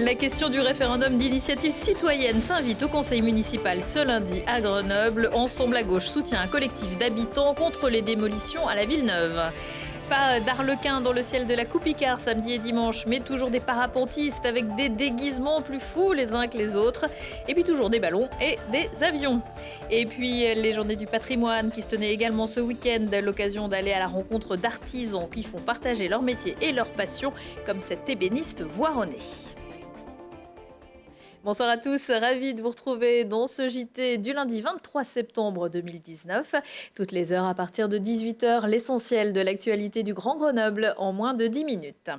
La question du référendum d'initiative citoyenne s'invite au conseil municipal ce lundi à Grenoble. Ensemble à gauche soutient un collectif d'habitants contre les démolitions à la Villeneuve. Pas d'arlequins dans le ciel de la Coupe-Icare samedi et dimanche, mais toujours des parapentistes avec des déguisements plus fous les uns que les autres. Et puis toujours des ballons et des avions. Et puis les journées du patrimoine qui se tenaient également ce week-end, l'occasion d'aller à la rencontre d'artisans qui font partager leur métier et leur passion, comme cette ébéniste voironnée. Bonsoir à tous, ravi de vous retrouver dans ce JT du lundi 23 septembre 2019. Toutes les heures à partir de 18h, l'essentiel de l'actualité du Grand Grenoble en moins de 10 minutes.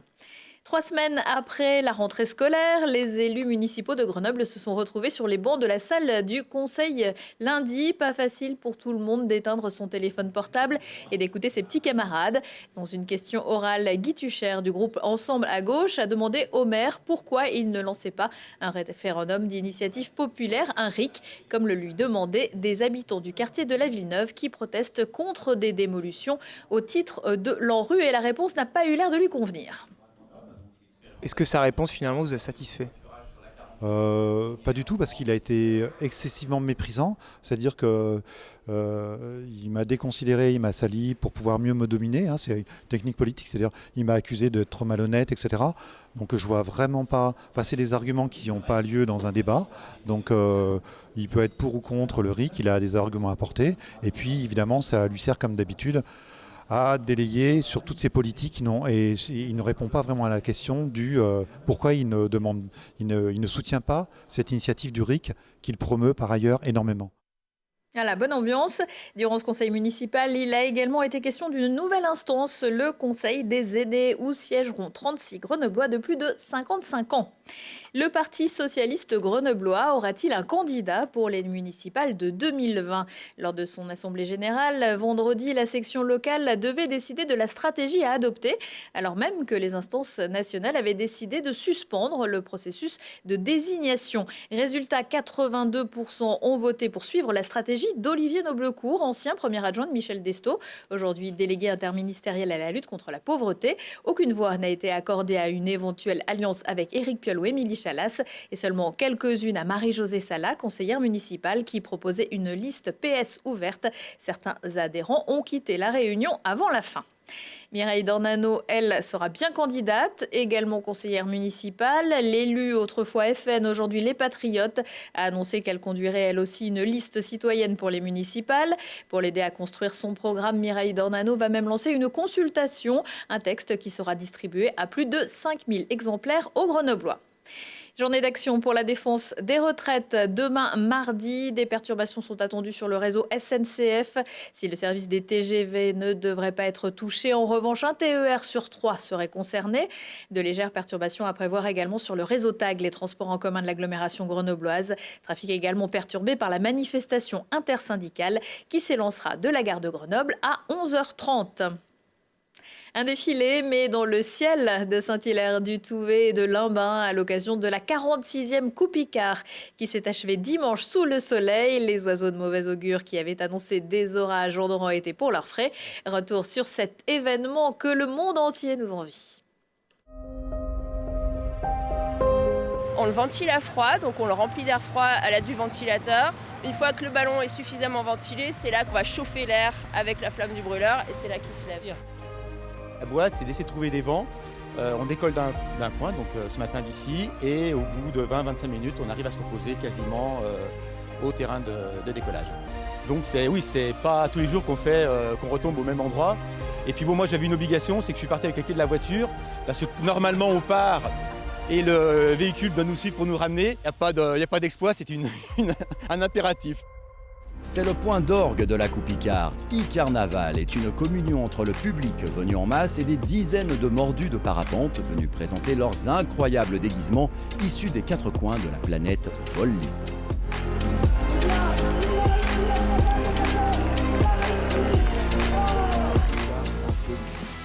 3 semaines après la rentrée scolaire, les élus municipaux de Grenoble se sont retrouvés sur les bancs de la salle du conseil lundi. Pas facile pour tout le monde d'éteindre son téléphone portable et d'écouter ses petits camarades. Dans une question orale, Guy Tucher du groupe Ensemble à gauche a demandé au maire pourquoi il ne lançait pas un référendum d'initiative populaire, un RIC, comme le lui demandaient des habitants du quartier de la Villeneuve qui protestent contre des démolitions au titre de l'ANRU. Et la réponse n'a pas eu l'air de lui convenir. Est-ce que sa réponse finalement vous a satisfait ? Pas du tout, parce qu'il a été excessivement méprisant. C'est-à-dire que il m'a déconsidéré, il m'a sali pour pouvoir mieux me dominer. C'est une technique politique, c'est-à-dire il m'a accusé d'être malhonnête, etc. Donc je vois vraiment pas. Enfin, c'est des arguments qui n'ont pas lieu dans un débat. Donc il peut être pour ou contre le RIC, il a des arguments à porter. Et puis évidemment, ça lui sert comme d'habitude à délayer sur toutes ces politiques et il ne répond pas vraiment à la question du pourquoi il ne soutient pas cette initiative du RIC qu'il promeut par ailleurs énormément. À la bonne ambiance. Durant ce conseil municipal, il a également été question d'une nouvelle instance, le conseil des aînés, où siégeront 36 Grenoblois de plus de 55 ans. Le Parti socialiste grenoblois aura-t-il un candidat pour les municipales de 2020 ? Lors de son assemblée générale, vendredi, la section locale devait décider de la stratégie à adopter, alors même que les instances nationales avaient décidé de suspendre le processus de désignation. Résultat, 82% ont voté pour suivre la stratégie d'Olivier Noblecourt, ancien premier adjoint de Michel Destot, aujourd'hui délégué interministériel à la lutte contre la pauvreté. Aucune voix n'a été accordée à une éventuelle alliance avec Éric Piolle ou Émilie Chalas, et seulement quelques-unes à Marie-Josée Sala, conseillère municipale, qui proposait une liste PS ouverte. Certains adhérents ont quitté la réunion avant la fin. Mireille Dornano, elle, sera bien candidate, également conseillère municipale. L'élu, autrefois FN, aujourd'hui les Patriotes, a annoncé qu'elle conduirait elle aussi une liste citoyenne pour les municipales. Pour l'aider à construire son programme, Mireille Dornano va même lancer une consultation, un texte qui sera distribué à plus de 5000 exemplaires aux Grenoblois. Journée d'action pour la défense des retraites demain mardi. Des perturbations sont attendues sur le réseau SNCF. Si le service des TGV ne devrait pas être touché, en revanche, un TER sur 3 serait concerné. De légères perturbations à prévoir également sur le réseau TAG, les transports en commun de l'agglomération grenobloise. Trafic également perturbé par la manifestation intersyndicale qui s'élancera de la gare de Grenoble à 11h30. Un défilé, mais dans le ciel de Saint-Hilaire-du-Touvet et de Limbin à l'occasion de la 46e Coupe-Icare qui s'est achevée dimanche sous le soleil. Les oiseaux de mauvais augure qui avaient annoncé des orages en auront été pour leurs frais. Retour sur cet événement que le monde entier nous envie. On le ventile à froid, donc on le remplit d'air froid à l'aide du ventilateur. Une fois que le ballon est suffisamment ventilé, c'est là qu'on va chauffer l'air avec la flamme du brûleur et c'est là qu'il se lève. La boîte, c'est d'essayer de trouver des vents. On décolle d'un point, donc ce matin d'ici, et au bout de 20-25 minutes, on arrive à se reposer quasiment au terrain de décollage. Donc c'est pas tous les jours qu'on retombe au même endroit. Et puis bon, moi j'avais une obligation, c'est que je suis parti avec les clés de la voiture, parce que normalement on part et le véhicule doit nous suivre pour nous ramener. Il n'y a pas d'exploit, c'est un impératif. C'est le point d'orgue de la Coupe-Icare. I-Carnaval est une communion entre le public venu en masse et des dizaines de mordus de parapente venus présenter leurs incroyables déguisements issus des 4 coins de la planète Volly.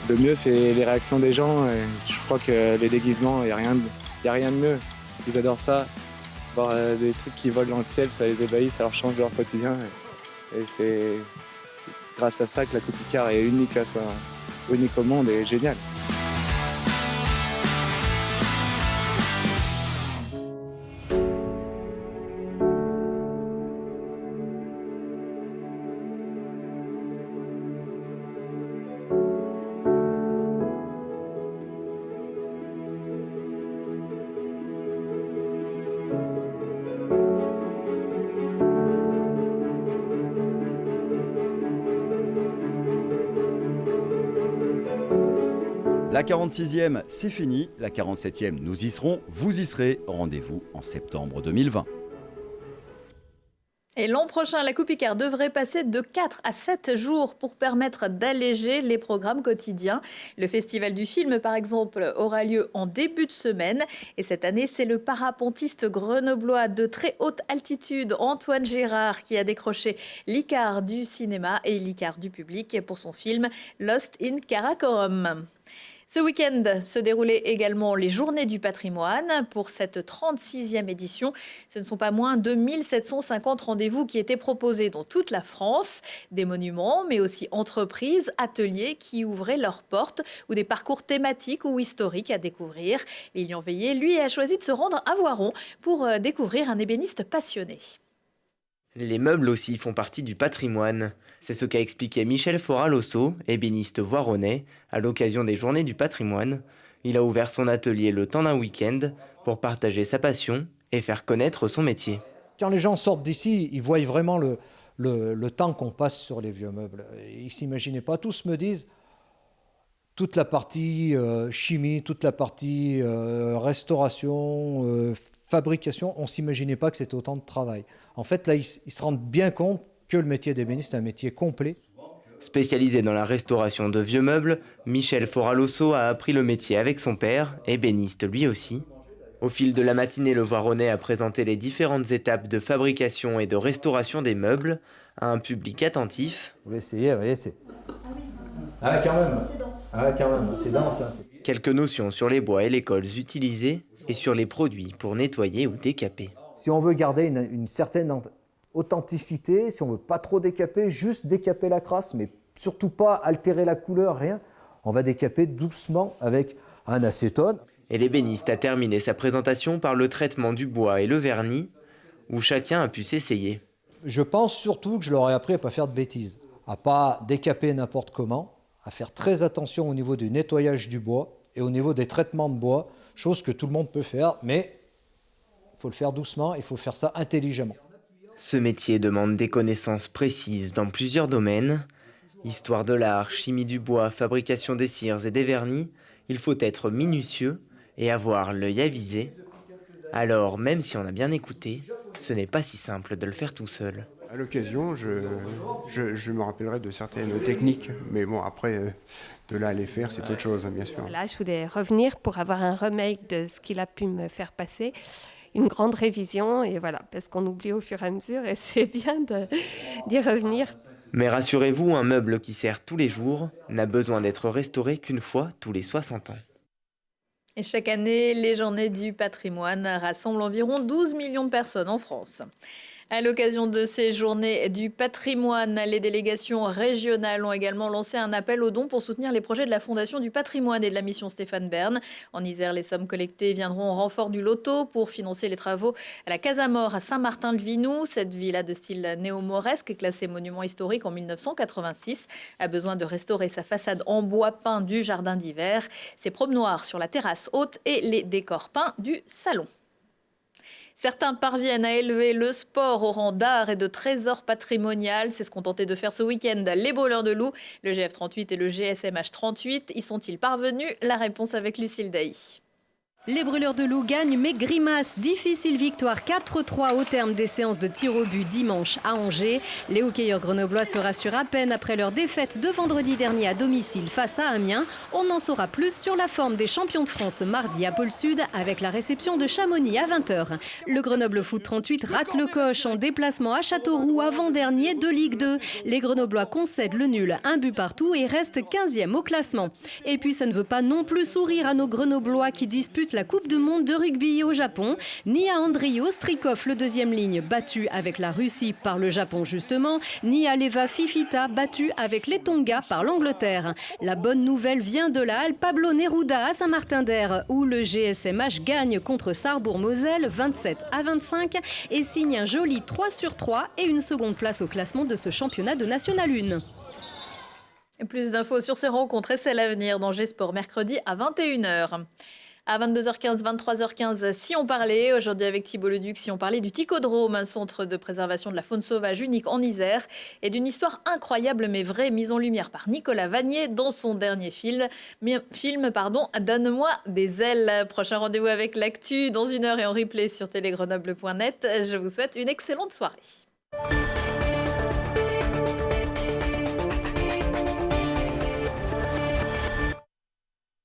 Le mieux, c'est les réactions des gens. Je crois que les déguisements, il n'y a rien de mieux. Ils adorent ça. Voir des trucs qui volent dans le ciel, ça les ébahit, ça leur change leur quotidien. Et c'est grâce à ça que la Coupe-Icare est unique au monde et géniale. La 46e, c'est fini. La 47e, nous y serons, vous y serez. Rendez-vous en septembre 2020. Et l'an prochain, la Coupe Icare devrait passer de 4 à 7 jours pour permettre d'alléger les programmes quotidiens. Le Festival du film, par exemple, aura lieu en début de semaine. Et cette année, c'est le parapentiste grenoblois de très haute altitude, Antoine Gérard, qui a décroché l'Icare du cinéma et l'Icare du public pour son film Lost in Karakorum. Ce week-end se déroulaient également les Journées du patrimoine. Pour cette 36e édition, ce ne sont pas moins de 1750 rendez-vous qui étaient proposés dans toute la France. Des monuments, mais aussi entreprises, ateliers qui ouvraient leurs portes ou des parcours thématiques ou historiques à découvrir. Lilian Veillé, lui, a choisi de se rendre à Voiron pour découvrir un ébéniste passionné. Les meubles aussi font partie du patrimoine. C'est ce qu'a expliqué Michel Foralosso, ébéniste voironnais, à l'occasion des Journées du patrimoine. Il a ouvert son atelier le temps d'un week-end pour partager sa passion et faire connaître son métier. Quand les gens sortent d'ici, ils voient vraiment le temps qu'on passe sur les vieux meubles. Ils ne s'imaginaient pas, tous me disent, toute la partie chimie, toute la partie restauration, fabrication, on ne s'imaginait pas que c'était autant de travail. En fait, là, ils se rendent bien compte que le métier d'ébéniste est un métier complet. Spécialisé dans la restauration de vieux meubles, Michel Foralosso a appris le métier avec son père, ébéniste lui aussi. Au fil de la matinée, le Voironnais a présenté les différentes étapes de fabrication et de restauration des meubles à un public attentif. Vous essayez, vous voyez, c'est... Ah quand même, c'est dense. Hein. Quelques notions sur les bois et les cols utilisés et sur les produits pour nettoyer ou décaper. Si on veut garder une certaine authenticité, si on veut pas trop décaper, juste décaper la crasse, mais surtout pas altérer la couleur, rien, on va décaper doucement avec un acétone. Et l'ébéniste a terminé sa présentation par le traitement du bois et le vernis, où chacun a pu s'essayer. Je pense surtout que je leur ai appris à ne pas faire de bêtises, à pas décaper n'importe comment, à faire très attention au niveau du nettoyage du bois et au niveau des traitements de bois, chose que tout le monde peut faire, mais il faut le faire doucement, il faut faire ça intelligemment. Ce métier demande des connaissances précises dans plusieurs domaines. Histoire de l'art, chimie du bois, fabrication des cires et des vernis, il faut être minutieux et avoir l'œil avisé. Alors, même si on a bien écouté, ce n'est pas si simple de le faire tout seul. À l'occasion, je me rappellerai de certaines techniques, mais bon, après, de là à les faire, c'est autre chose, bien sûr. Là, je voulais revenir pour avoir un remake de ce qu'il a pu me faire passer. Une grande révision, et voilà, parce qu'on oublie au fur et à mesure, et c'est bien d'y revenir. Mais rassurez-vous, un meuble qui sert tous les jours n'a besoin d'être restauré qu'une fois tous les 60 ans. Et chaque année, les Journées du patrimoine rassemblent environ 12 millions de personnes en France. À l'occasion de ces Journées du patrimoine, les délégations régionales ont également lancé un appel aux dons pour soutenir les projets de la Fondation du patrimoine et de la mission Stéphane Bern. En Isère, les sommes collectées viendront au renfort du loto pour financer les travaux à la Casa Mor à Saint-Martin-le-Vinou. Cette villa de style néo-mauresque, classée monument historique en 1986, a besoin de restaurer sa façade en bois peint du jardin d'hiver, ses promenoirs sur la terrasse haute et les décors peints du salon. Certains parviennent à élever le sport au rang d'art et de trésor patrimonial. C'est ce qu'ont tenté de faire ce week-end les brûleurs de loups. Le GF38 et le GSMH 38, y sont-ils parvenus? La réponse avec Lucille Dailly. Les brûleurs de loups gagnent, mais grimace. Difficile victoire 4-3 au terme des séances de tir au but dimanche à Angers. Les hockeyeurs grenoblois se rassurent à peine après leur défaite de vendredi dernier à domicile face à Amiens. On en saura plus sur la forme des champions de France mardi à Pôle Sud avec la réception de Chamonix à 20h. Le Grenoble Foot 38 rate le coche en déplacement à Châteauroux avant-dernier de Ligue 2. Les Grenoblois concèdent le nul, un but partout et restent 15e au classement. Et puis ça ne veut pas non plus sourire à nos Grenoblois qui disputent la Coupe du Monde de rugby au Japon. Ni à Andriy Ostrikov, le deuxième ligne, battu avec la Russie par le Japon justement, ni à Leva Fifita, battu avec les Tonga par l'Angleterre. La bonne nouvelle vient de la halle Pablo Neruda à Saint-Martin-d'Air, où le GSMH gagne contre Sarrebourg-Moselle 27-25 et signe un joli 3/3 et une seconde place au classement de ce championnat de National 1. Plus d'infos sur ces rencontres et celles à venir dans G-Sport mercredi à 21h. À 22h15, 23h15, si on parlait, aujourd'hui avec Thibault Leduc, si on parlait du Ticodrome, un centre de préservation de la faune sauvage unique en Isère, et d'une histoire incroyable mais vraie, mise en lumière par Nicolas Vanier dans son dernier film, Donne-moi des ailes. Prochain rendez-vous avec l'actu dans 1 heure et en replay sur télégrenoble.net. Je vous souhaite une excellente soirée.